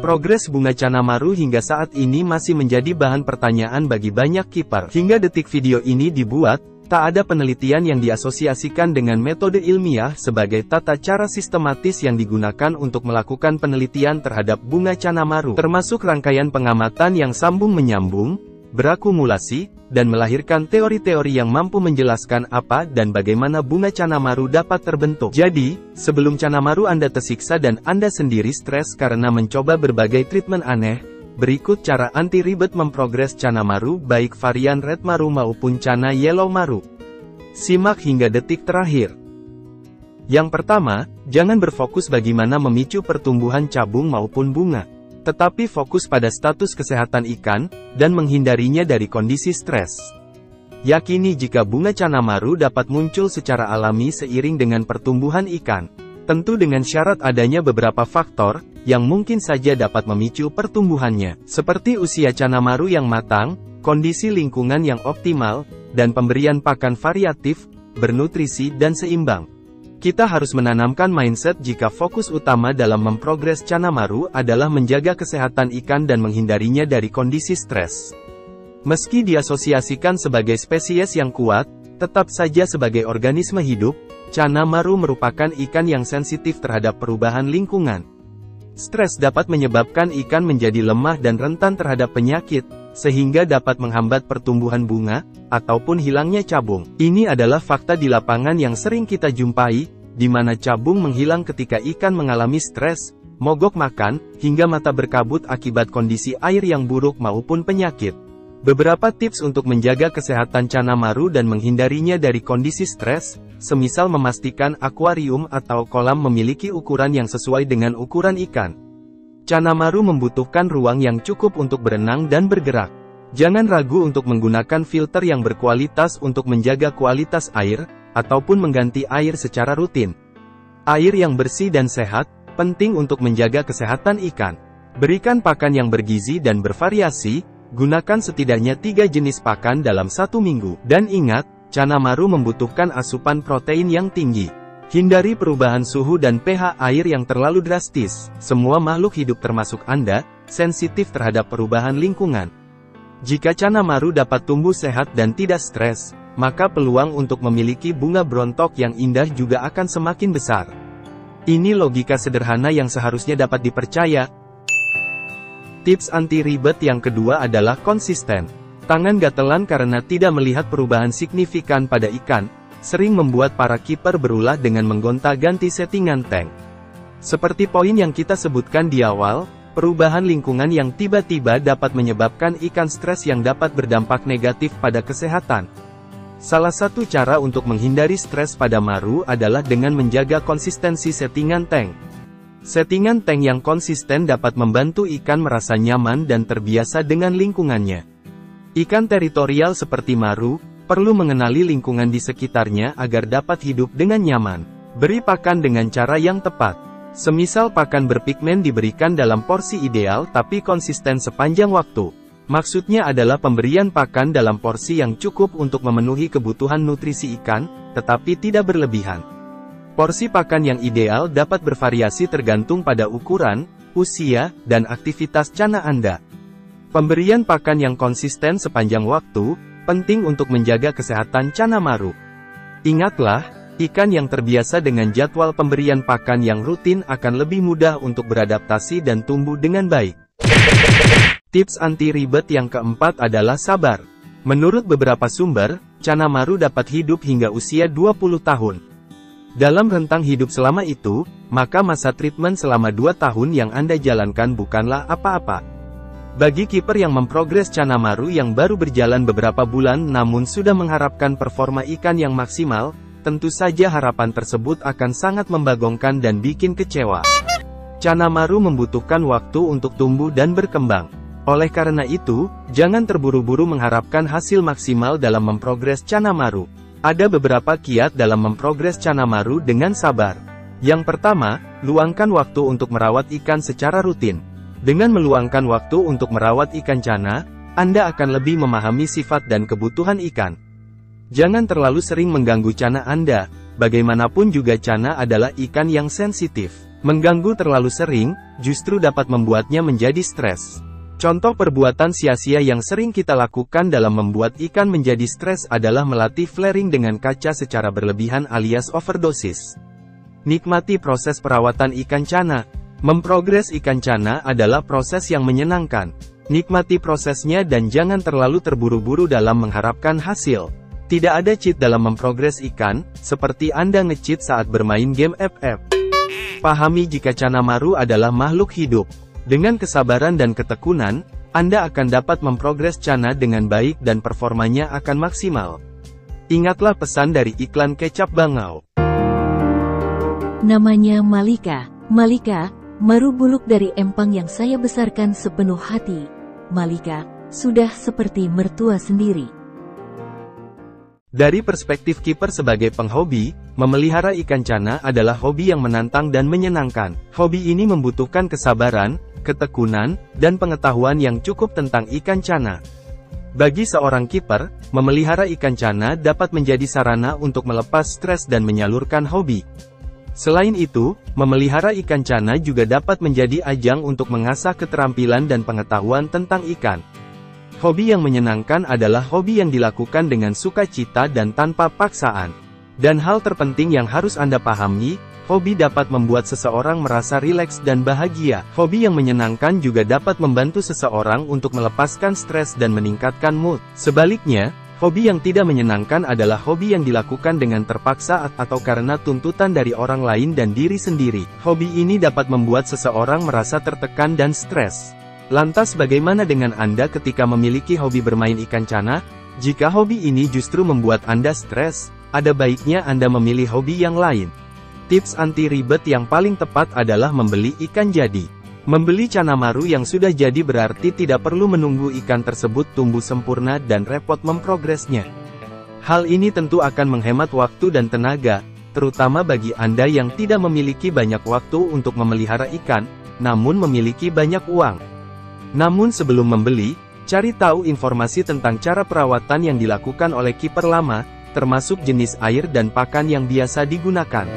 Progres bunga Canamaru hingga saat ini masih menjadi bahan pertanyaan bagi banyak kiper. Hingga detik video ini dibuat, tak ada penelitian yang diasosiasikan dengan metode ilmiah sebagai tata cara sistematis yang digunakan untuk melakukan penelitian terhadap bunga Canamaru, termasuk rangkaian pengamatan yang sambung-menyambung, berakumulasi, dan melahirkan teori-teori yang mampu menjelaskan apa dan bagaimana bunga Canamaru dapat terbentuk. Jadi, sebelum Canamaru Anda tersiksa dan Anda sendiri stres karena mencoba berbagai treatment aneh, berikut cara anti ribet memprogres Canamaru baik varian Red Maru maupun Cana Yellow Maru. Simak hingga detik terakhir. Yang pertama, jangan berfokus bagaimana memicu pertumbuhan cabung maupun bunga, tetapi fokus pada status kesehatan ikan, dan menghindarinya dari kondisi stres. Yakini jika bunga Canamaru dapat muncul secara alami seiring dengan pertumbuhan ikan, tentu dengan syarat adanya beberapa faktor, yang mungkin saja dapat memicu pertumbuhannya, seperti usia Canamaru yang matang, kondisi lingkungan yang optimal, dan pemberian pakan variatif, bernutrisi dan seimbang. Kita harus menanamkan mindset jika fokus utama dalam memprogres Canamaru adalah menjaga kesehatan ikan dan menghindarinya dari kondisi stres. Meski diasosiasikan sebagai spesies yang kuat, tetap saja sebagai organisme hidup, Canamaru merupakan ikan yang sensitif terhadap perubahan lingkungan. Stres dapat menyebabkan ikan menjadi lemah dan rentan terhadap penyakit, sehingga dapat menghambat pertumbuhan bunga, ataupun hilangnya cabung. Ini adalah fakta di lapangan yang sering kita jumpai, di mana cabung menghilang ketika ikan mengalami stres, mogok makan, hingga mata berkabut akibat kondisi air yang buruk maupun penyakit. Beberapa tips untuk menjaga kesehatan Canamaru dan menghindarinya dari kondisi stres, semisal memastikan akuarium atau kolam memiliki ukuran yang sesuai dengan ukuran ikan. Canamaru membutuhkan ruang yang cukup untuk berenang dan bergerak. Jangan ragu untuk menggunakan filter yang berkualitas untuk menjaga kualitas air, ataupun mengganti air secara rutin. Air yang bersih dan sehat, penting untuk menjaga kesehatan ikan. Berikan pakan yang bergizi dan bervariasi, gunakan setidaknya 3 jenis pakan dalam 1 minggu. Dan ingat, Canamaru membutuhkan asupan protein yang tinggi. Hindari perubahan suhu dan pH air yang terlalu drastis. Semua makhluk hidup termasuk Anda, sensitif terhadap perubahan lingkungan. Jika Canamaru dapat tumbuh sehat dan tidak stres, maka peluang untuk memiliki bunga brontok yang indah juga akan semakin besar. Ini logika sederhana yang seharusnya dapat dipercaya. Tips anti ribet yang kedua adalah konsisten. Tangan gatelan karena tidak melihat perubahan signifikan pada ikan, sering membuat para kiper berulah dengan menggonta-ganti settingan tank. Seperti poin yang kita sebutkan di awal, perubahan lingkungan yang tiba-tiba dapat menyebabkan ikan stres yang dapat berdampak negatif pada kesehatan. Salah satu cara untuk menghindari stres pada maru adalah dengan menjaga konsistensi settingan tank. Settingan tank yang konsisten dapat membantu ikan merasa nyaman dan terbiasa dengan lingkungannya. Ikan teritorial seperti maru, perlu mengenali lingkungan di sekitarnya agar dapat hidup dengan nyaman. Beri pakan dengan cara yang tepat. Semisal pakan berpigmen diberikan dalam porsi ideal tapi konsisten sepanjang waktu. Maksudnya adalah pemberian pakan dalam porsi yang cukup untuk memenuhi kebutuhan nutrisi ikan, tetapi tidak berlebihan. Porsi pakan yang ideal dapat bervariasi tergantung pada ukuran, usia, dan aktivitas cana Anda. Pemberian pakan yang konsisten sepanjang waktu, penting untuk menjaga kesehatan Canamaru. Ingatlah, ikan yang terbiasa dengan jadwal pemberian pakan yang rutin akan lebih mudah untuk beradaptasi dan tumbuh dengan baik. Tips anti ribet yang keempat adalah sabar. Menurut beberapa sumber, Canamaru dapat hidup hingga usia 20 tahun. Dalam rentang hidup selama itu, maka masa treatment selama 2 tahun yang Anda jalankan bukanlah apa-apa. Bagi kiper yang memprogres Canamaru yang baru berjalan beberapa bulan namun sudah mengharapkan performa ikan yang maksimal, tentu saja harapan tersebut akan sangat membagongkan dan bikin kecewa. Canamaru membutuhkan waktu untuk tumbuh dan berkembang. Oleh karena itu, jangan terburu-buru mengharapkan hasil maksimal dalam memprogres Canamaru. Ada beberapa kiat dalam memprogres Canamaru dengan sabar. Yang pertama, luangkan waktu untuk merawat ikan secara rutin. Dengan meluangkan waktu untuk merawat ikan cana, Anda akan lebih memahami sifat dan kebutuhan ikan. Jangan terlalu sering mengganggu cana Anda, bagaimanapun juga cana adalah ikan yang sensitif. Mengganggu terlalu sering, justru dapat membuatnya menjadi stres. Contoh perbuatan sia-sia yang sering kita lakukan dalam membuat ikan menjadi stres adalah melatih flaring dengan kaca secara berlebihan alias overdosis. Nikmati proses perawatan ikan cana. Memprogres ikan cana adalah proses yang menyenangkan. Nikmati prosesnya dan jangan terlalu terburu-buru dalam mengharapkan hasil. Tidak ada cheat dalam memprogres ikan, seperti Anda nge-cheat saat bermain game FF. Pahami jika cana maru adalah makhluk hidup. Dengan kesabaran dan ketekunan, Anda akan dapat memprogres cana dengan baik dan performanya akan maksimal. Ingatlah pesan dari iklan kecap bangau. Namanya Malika. Malika, maru buluk dari empang yang saya besarkan sepenuh hati. Malika, sudah seperti mertua sendiri. Dari perspektif kiper sebagai penghobi, memelihara ikan cana adalah hobi yang menantang dan menyenangkan. Hobi ini membutuhkan kesabaran, ketekunan, dan pengetahuan yang cukup tentang ikan cana. Bagi seorang kiper, memelihara ikan cana dapat menjadi sarana untuk melepas stres dan menyalurkan hobi. Selain itu, memelihara ikan cana juga dapat menjadi ajang untuk mengasah keterampilan dan pengetahuan tentang ikan. Hobi yang menyenangkan adalah hobi yang dilakukan dengan sukacita dan tanpa paksaan. Dan hal terpenting yang harus Anda pahami, hobi dapat membuat seseorang merasa rileks dan bahagia. Hobi yang menyenangkan juga dapat membantu seseorang untuk melepaskan stres dan meningkatkan mood. Sebaliknya, hobi yang tidak menyenangkan adalah hobi yang dilakukan dengan terpaksa atau karena tuntutan dari orang lain dan diri sendiri. Hobi ini dapat membuat seseorang merasa tertekan dan stres. Lantas bagaimana dengan Anda ketika memiliki hobi bermain ikan cana? Jika hobi ini justru membuat Anda stres, ada baiknya Anda memilih hobi yang lain. Tips anti ribet yang paling tepat adalah membeli ikan jadi. Membeli cana maru yang sudah jadi berarti tidak perlu menunggu ikan tersebut tumbuh sempurna dan repot memprogresnya. Hal ini tentu akan menghemat waktu dan tenaga, terutama bagi Anda yang tidak memiliki banyak waktu untuk memelihara ikan, namun memiliki banyak uang. Namun sebelum membeli, cari tahu informasi tentang cara perawatan yang dilakukan oleh kiper lama, termasuk jenis air dan pakan yang biasa digunakan.